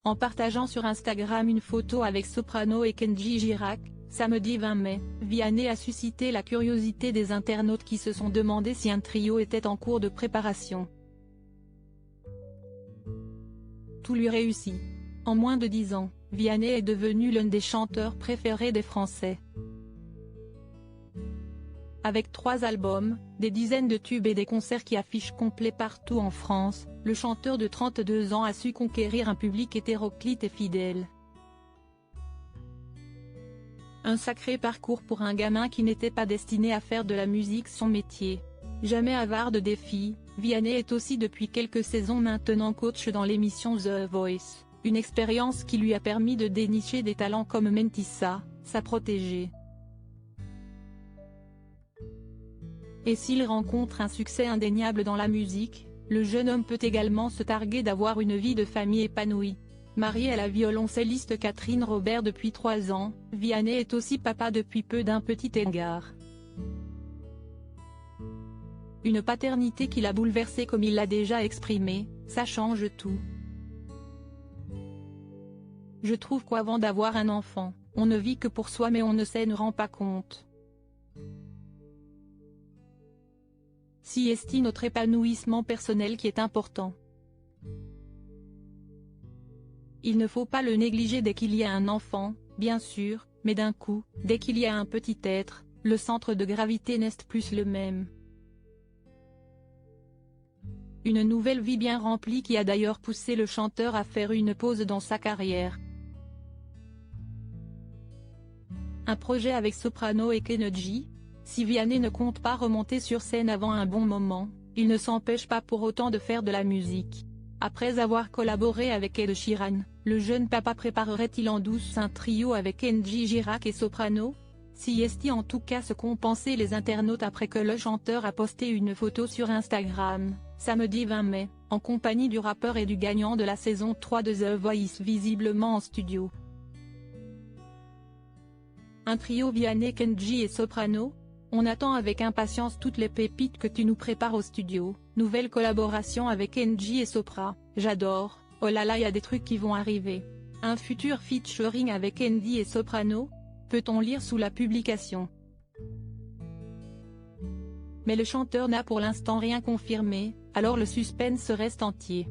En partageant sur Instagram une photo avec Soprano et Kenji Girac, samedi 20 mai, Vianney a suscité la curiosité des internautes qui se sont demandé si un trio était en cours de préparation. Tout lui réussit. En moins de 10 ans, Vianney est devenu l'un des chanteurs préférés des Français. Avec 3 albums, des dizaines de tubes et des concerts qui affichent complet partout en France, le chanteur de 32 ans a su conquérir un public hétéroclite et fidèle. Un sacré parcours pour un gamin qui n'était pas destiné à faire de la musique son métier. Jamais avare de défis, Vianney est aussi depuis quelques saisons maintenant coach dans l'émission The Voice, une expérience qui lui a permis de dénicher des talents comme Mentissa, sa protégée. Et s'il rencontre un succès indéniable dans la musique, le jeune homme peut également se targuer d'avoir une vie de famille épanouie. Marié à la violoncelliste Catherine Robert depuis 3 ans, Vianney est aussi papa depuis peu d'un petit Edgar. Une paternité qui l'a bouleversé comme il l'a déjà exprimé, ça change tout. Je trouve qu'avant d'avoir un enfant, on ne vit que pour soi mais on ne s'en rend pas compte. Si est notre épanouissement personnel qui est important. Il ne faut pas le négliger dès qu'il y a un enfant, bien sûr, mais d'un coup, dès qu'il y a un petit être, le centre de gravité n'est plus le même. Une nouvelle vie bien remplie qui a d'ailleurs poussé le chanteur à faire une pause dans sa carrière. Un projet avec Soprano et Kenji. Si Vianney ne compte pas remonter sur scène avant un bon moment, il ne s'empêche pas pour autant de faire de la musique. Après avoir collaboré avec Ed Sheeran, le jeune papa préparerait-il en douce un trio avec Kenji Girac et Soprano? Si est en tout cas ce qu'ont pensé les internautes après que le chanteur a posté une photo sur Instagram, samedi 20 mai, en compagnie du rappeur et du gagnant de la saison 3 de The Voice visiblement en studio. Un trio Vianney, Kenji et Soprano? On attend avec impatience toutes les pépites que tu nous prépares au studio. Nouvelle collaboration avec Kenji et Sopra, j'adore, oh là là y a des trucs qui vont arriver. Un futur featuring avec Kenji et Soprano? Peut-on lire sous la publication. Mais le chanteur n'a pour l'instant rien confirmé, alors le suspense reste entier.